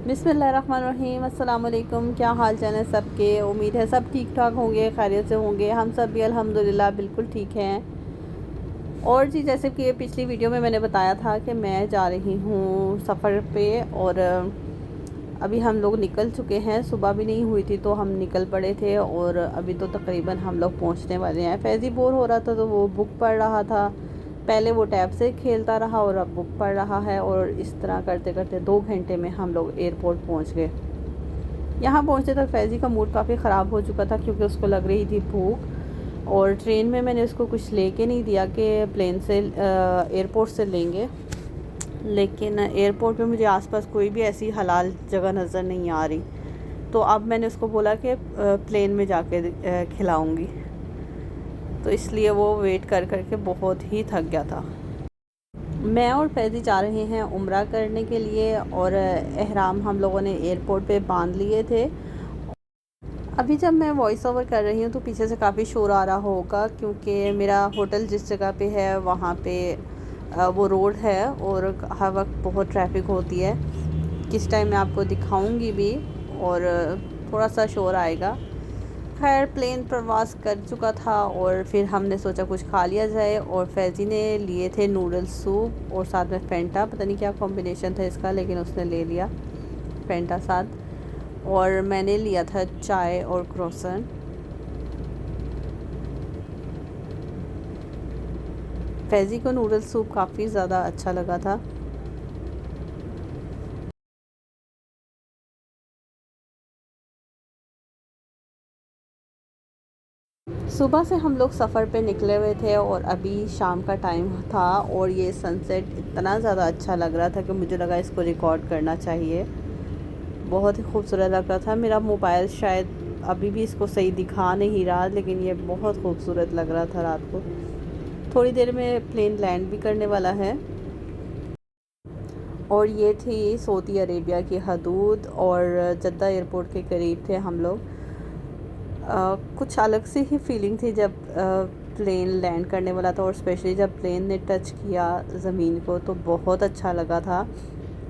बिस्मिल्लाहिर्रहमानिर्रहीम। अस्सलाम वालेकुम। क्या हाल चाल है सबके? उम्मीद है सब ठीक ठाक होंगे, खैरियत से होंगे। हम सब भी अल्हम्दुलिल्लाह बिल्कुल ठीक हैं। और जी, जैसे कि पिछली वीडियो में मैंने बताया था कि मैं जा रही हूँ सफ़र पे, और अभी हम लोग निकल चुके हैं। सुबह भी नहीं हुई थी तो हम निकल पड़े थे, और अभी तो तकरीबन हम लोग पहुँचने वाले हैं। फैज़ी बोर हो रहा था तो वो बुक पढ़ रहा था। पहले वो टैब से खेलता रहा और अब बुक पढ़ रहा है, और इस तरह करते करते 2 घंटे में हम लोग एयरपोर्ट पहुंच गए। यहाँ पहुँचते तक फैज़ी का मूड काफ़ी ख़राब हो चुका था क्योंकि उसको लग रही थी भूख। और ट्रेन में मैंने उसको कुछ लेके नहीं दिया कि प्लेन से एयरपोर्ट से लेंगे, लेकिन एयरपोर्ट में मुझे आसपास कोई भी ऐसी हलाल जगह नज़र नहीं आ रही। तो अब मैंने उसको बोला कि प्लेन में जाके खिलाऊँगी, तो इसलिए वो वेट कर कर के बहुत ही थक गया था। मैं और फैज़ी जा रहे हैं उम्रा करने के लिए, और एहराम हम लोगों ने एयरपोर्ट पे बांध लिए थे। अभी जब मैं वॉइस ओवर कर रही हूँ तो पीछे से काफ़ी शोर आ रहा होगा क्योंकि मेरा होटल जिस जगह पे है वहाँ पे वो रोड है, और हर वक्त बहुत ट्रैफिक होती है। किस टाइम मैं आपको दिखाऊंगी भी, और थोड़ा सा शोर आएगा। खैर, प्लेन प्रवास कर चुका था और फिर हमने सोचा कुछ खा लिया जाए, और फैज़ी ने लिए थे नूडल सूप और साथ में फ़ेंटा। पता नहीं क्या कॉम्बिनेशन था इसका, लेकिन उसने ले लिया फ़ेंटा साथ, और मैंने लिया था चाय और क्रोसन। फैज़ी को नूडल सूप काफ़ी ज़्यादा अच्छा लगा था। सुबह से हम लोग सफ़र पे निकले हुए थे और अभी शाम का टाइम था, और ये सनसेट इतना ज़्यादा अच्छा लग रहा था कि मुझे लगा इसको रिकॉर्ड करना चाहिए। बहुत ही खूबसूरत लग रहा था। मेरा मोबाइल शायद अभी भी इसको सही दिखा नहीं रहा, लेकिन ये बहुत खूबसूरत लग रहा था रात को। थोड़ी देर में प्लेन लैंड भी करने वाला है, और ये थी सऊदी अरेबिया की हदूद, और जद्दा एयरपोर्ट के करीब थे हम लोग। कुछ अलग सी ही फीलिंग थी जब प्लेन लैंड करने वाला था, और स्पेशली जब प्लेन ने टच किया ज़मीन को तो बहुत अच्छा लगा था।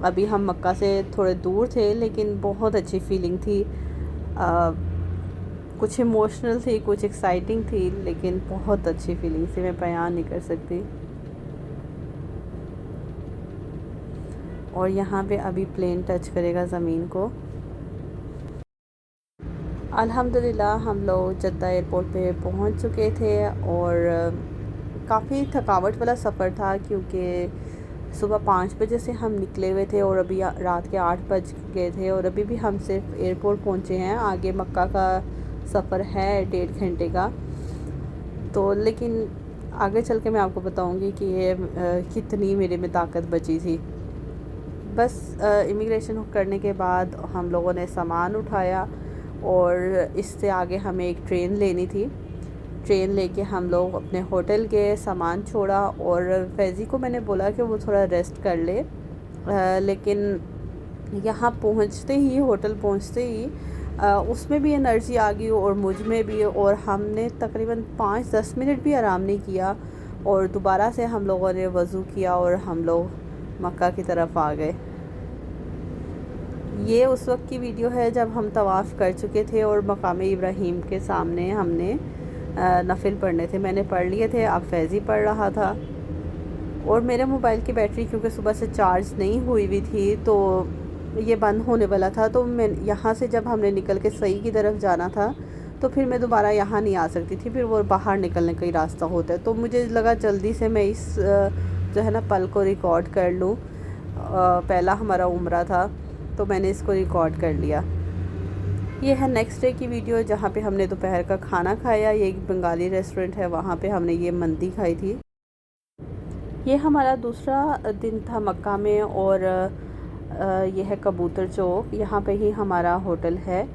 अभी हम मक्का से थोड़े दूर थे, लेकिन बहुत अच्छी फीलिंग थी। कुछ इमोशनल थी, कुछ एक्साइटिंग थी, लेकिन बहुत अच्छी फीलिंग थी, मैं बयान नहीं कर सकती। और यहाँ पे अभी प्लेन टच करेगा ज़मीन को। अल्हम्दुलिल्लाह हम लोग जद्दा एयरपोर्ट पे पहुँच चुके थे, और काफ़ी थकावट वाला सफ़र था क्योंकि सुबह 5 बजे से हम निकले हुए थे और अभी रात के 8 बज गए थे, और अभी भी हम सिर्फ एयरपोर्ट पहुँचे हैं। आगे मक्का का सफ़र है 1.5 घंटे का। तो लेकिन आगे चल के मैं आपको बताऊंगी कि ये कितनी मेरे में ताकत बची थी। बस इमिग्रेशन करने के बाद हम लोगों ने सामान उठाया, और इससे आगे हमें एक ट्रेन लेनी थी। ट्रेन लेके हम लोग अपने होटल गए, सामान छोड़ा, और फैज़ी को मैंने बोला कि वो थोड़ा रेस्ट कर ले, लेकिन यहाँ पहुँचते ही, होटल पहुँचते ही उसमें भी एनर्जी आ गई और मुझ में भी, और हमने तकरीबन 5-10 मिनट भी आराम नहीं किया, और दोबारा से हम लोगों ने वज़ू किया और हम लोग मक्का की तरफ आ गए। ये उस वक्त की वीडियो है जब हम तवाफ़ कर चुके थे और मकाम इब्राहीम के सामने हमने नफिल पढ़ने थे। मैंने पढ़ लिए थे, अब फैज़ी पढ़ रहा था। और मेरे मोबाइल की बैटरी क्योंकि सुबह से चार्ज नहीं हुई हुई थी तो ये बंद होने वाला था, तो मैं यहाँ से जब हमने निकल के सही की तरफ जाना था तो फिर मैं दोबारा यहाँ नहीं आ सकती थी, फिर वो बाहर निकलने का ही रास्ता होता है। तो मुझे लगा जल्दी से मैं इस जो है ना पल को रिकॉर्ड कर लूँ। पहला हमारा उम्रा था तो मैंने इसको रिकॉर्ड कर लिया। ये है नेक्स्ट डे की वीडियो जहाँ पे हमने दोपहर का खाना खाया। ये एक बंगाली रेस्टोरेंट है, वहाँ पे हमने ये मंदी खाई थी। ये हमारा दूसरा दिन था मक्का में, और ये है कबूतर चौक, यहाँ पे ही हमारा होटल है,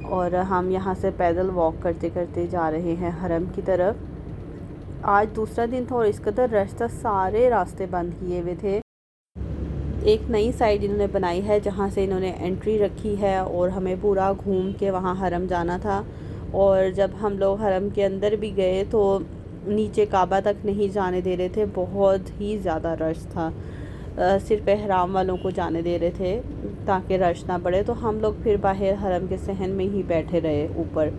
और हम यहाँ से पैदल वॉक करते करते जा रहे हैं हरम की तरफ। आज दूसरा दिन था और इस कदर रश था, सारे रास्ते बंद किए हुए थे। एक नई साइड इन्होंने बनाई है जहाँ से इन्होंने एंट्री रखी है, और हमें पूरा घूम के वहाँ हरम जाना था। और जब हम लोग हरम के अंदर भी गए तो नीचे काबा तक नहीं जाने दे रहे थे, बहुत ही ज़्यादा रश था। सिर्फ एहराम वालों को जाने दे रहे थे ताकि रश ना बढ़े। तो हम लोग फिर बाहर हरम के सहन में ही बैठे रहे ऊपर।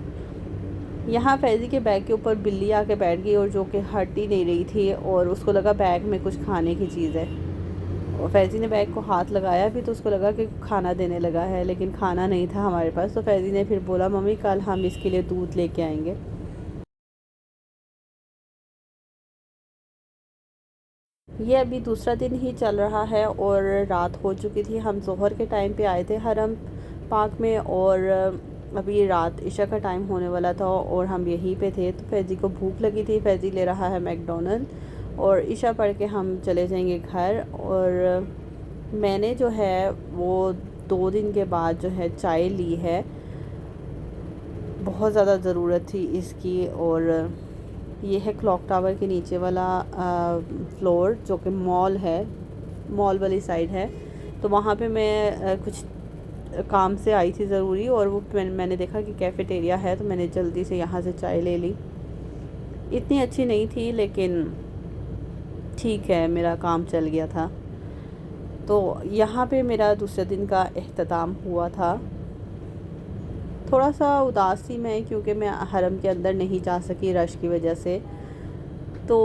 यहाँ फैज़ी के बैग के ऊपर बिल्ली आके बैठ गई और जो कि हट ही नहीं रही थी और उसको लगा बैग में कुछ खाने की चीज़ है। और फैज़ी ने बैग को हाथ लगाया भी तो उसको लगा कि खाना देने लगा है, लेकिन खाना नहीं था हमारे पास। तो फैज़ी ने फिर बोला मम्मी कल हम इसके लिए दूध लेके आएंगे। ये अभी दूसरा दिन ही चल रहा है और रात हो चुकी थी। हम ज़ोहर के टाइम पे आए थे हरम पाक में और अभी रात इशा का टाइम होने वाला था और हम यहीं पे थे। तो फैज़ी को भूख लगी थी, फैज़ी ले रहा है मैकडोनल्ड और इशा पढ़ के हम चले जाएंगे घर। और मैंने जो है वो 2 दिन के बाद जो है चाय ली है, बहुत ज़्यादा ज़रूरत थी इसकी। और ये है क्लॉक टावर के नीचे वाला फ्लोर जो कि मॉल है, मॉल वाली साइड है। तो वहाँ पे मैं कुछ काम से आई थी ज़रूरी और वो मैंने देखा कि कैफ़ेटेरिया है तो मैंने जल्दी से यहाँ से चाय ले ली। इतनी अच्छी नहीं थी लेकिन ठीक है, मेरा काम चल गया था। तो यहाँ पे मेरा दूसरे दिन का इख्तिताम हुआ था। थोड़ा सा उदास थी मैं क्योंकि मैं हरम के अंदर नहीं जा सकी रश की वजह से। तो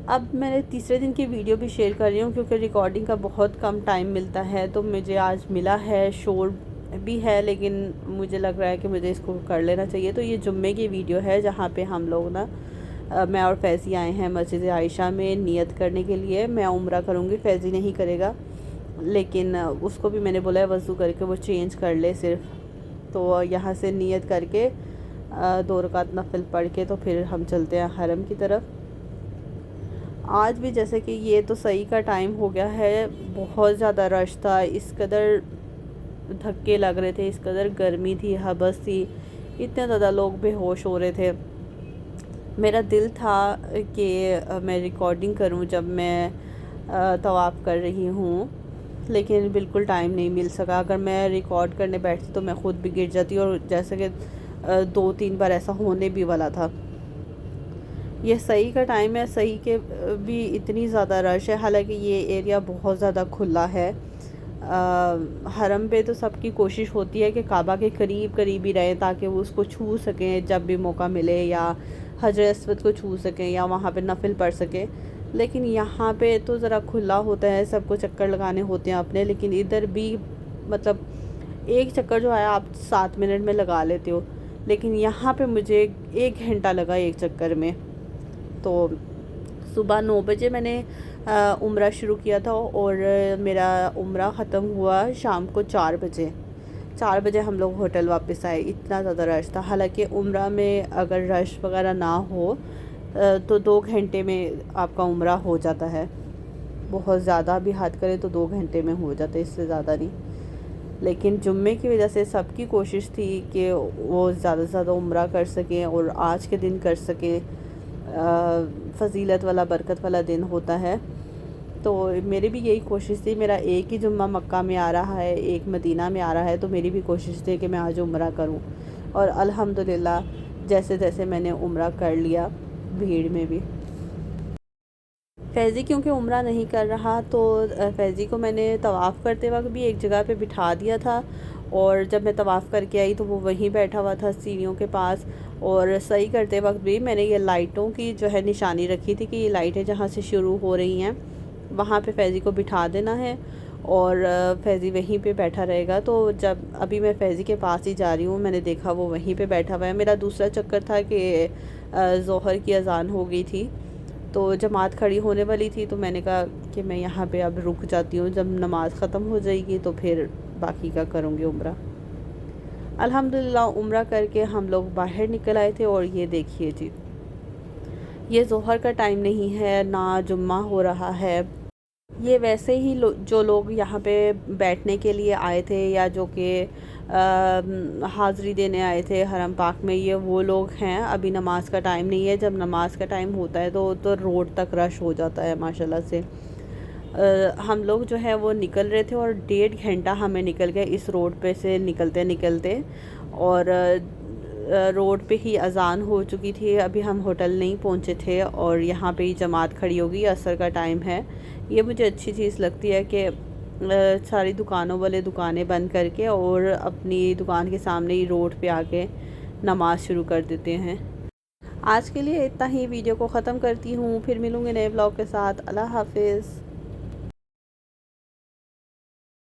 अब मैंने तीसरे दिन की वीडियो भी शेयर कर रही हूँ क्योंकि रिकॉर्डिंग का बहुत कम टाइम मिलता है। तो मुझे आज मिला है, शोर भी है, लेकिन मुझे लग रहा है कि मुझे इसको कर लेना चाहिए। तो ये जुम्मे की वीडियो है जहाँ पे हम लोग ना मैं और फैज़ी आए हैं मस्जिद आयशा में नियत करने के लिए। मैं उम्रा करूँगी, फैज़ी नहीं करेगा, लेकिन उसको भी मैंने बोला है वज़ू करके वो चेंज कर ले सिर्फ। तो यहाँ से नियत करके 2 रकात नफिल पढ़ के तो फिर हम चलते हैं हरम की तरफ। आज भी जैसे कि ये तो सही का टाइम हो गया है, बहुत ज़्यादा रश था, इस कदर धक्के लग रहे थे, इस कदर गर्मी थी, हबस थी, इतने ज़्यादा लोग बेहोश हो रहे थे। मेरा दिल था कि मैं रिकॉर्डिंग करूं जब मैं तवाफ़ कर रही हूँ, लेकिन बिल्कुल टाइम नहीं मिल सका। अगर मैं रिकॉर्ड करने बैठती तो मैं ख़ुद भी गिर जाती और जैसे कि 2-3 बार ऐसा होने भी वाला था। ये सही का टाइम है, सही के भी इतनी ज़्यादा रश है, हालांकि ये एरिया बहुत ज़्यादा खुला है। हरम पे तो सबकी कोशिश होती है कि काबा के करीब करीब ही रहें ताकि वो उसको छू सकें जब भी मौका मिले, या हजर अस्वद को छू सकें या वहाँ पे नफिल पढ़ सकें। लेकिन यहाँ पे तो ज़रा खुला होता है, सबको चक्कर लगाने होते हैं अपने, लेकिन इधर भी मतलब एक चक्कर जो है आप 7 मिनट में लगा लेते हो, लेकिन यहाँ पे मुझे 1 घंटा लगा एक चक्कर में। तो सुबह 9 बजे मैंने उम्रा शुरू किया था और मेरा उम्रा ख़त्म हुआ शाम को 4 बजे। 4 बजे हम लोग होटल वापस आए, इतना ज़्यादा रश था। हालांकि उम्रा में अगर रश वगैरह ना हो तो 2 घंटे में आपका उम्रा हो जाता है, बहुत ज़्यादा भी हाथ करें तो 2 घंटे में हो जाता है, इससे ज़्यादा नहीं। लेकिन जुम्मे की वजह से सबकी कोशिश थी कि वो ज़्यादा से ज़्यादा उम्रा कर सकें और आज के दिन कर सकें। फ़जीलत वाला, बरकत वाला दिन होता है। तो मेरी भी यही कोशिश थी। मेरा एक ही जुम्मा मक्का में आ रहा है, एक मदीना में आ रहा है, तो मेरी भी कोशिश थी कि मैं आज उम्रा करूं और अल्हम्दुलिल्लाह जैसे तैसे मैंने उम्रा कर लिया, भीड़ में भी। फैज़ी क्योंकि उम्रा नहीं कर रहा तो फैज़ी को मैंने तवाफ़ करते वक्त भी एक जगह पे बिठा दिया था और जब मैं तवाफ़ करके आई तो वो वहीं बैठा हुआ था सीढ़ियों के पास। और सही करते वक्त भी मैंने ये लाइटों की जो है निशानी रखी थी कि ये लाइटें जहाँ से शुरू हो रही हैं वहाँ पे फैज़ी को बिठा देना है और फैज़ी वहीं पे बैठा रहेगा। तो जब अभी मैं फैज़ी के पास ही जा रही हूँ, मैंने देखा वो वहीं पे बैठा हुआ है। मेरा दूसरा चक्कर था कि ज़ोहर की अज़ान हो गई थी तो जमात खड़ी होने वाली थी, तो मैंने कहा कि मैं यहाँ पे अब रुक जाती हूँ, जब नमाज़ ख़त्म हो जाएगी तो फिर बाकी का करूँगी उम्रा। अल्हम्दुलिल्लाह उम्रा करके हम लोग बाहर निकल आए थे और ये देखिए जी, ये ज़ोहर का टाइम नहीं है, ना जुम्मा हो रहा है। ये वैसे ही जो लोग यहाँ पे बैठने के लिए आए थे या जो कि हाज़री देने आए थे हरम पाक में, ये वो लोग हैं। अभी नमाज का टाइम नहीं है, जब नमाज का टाइम होता है तो रोड तक रश हो जाता है माशाल्लाह से। हम लोग जो है वो निकल रहे थे और 1.5 घंटा हमें निकल गया इस रोड पे से निकलते निकलते। और रोड पे ही अज़ान हो चुकी थी। अभी हम होटल नहीं पहुँचे थे और यहाँ पे ही जमात खड़ी होगी, असर का टाइम है। ये मुझे अच्छी चीज़ लगती है कि सारी दुकानों वाले दुकानें बंद करके और अपनी दुकान के सामने ही रोड पे आके नमाज़ शुरू कर देते हैं। आज के लिए इतना ही, वीडियो को ख़त्म करती हूँ। फिर मिलूँगी नए ब्लॉग के साथ। अल्लाह हाफ़िज़।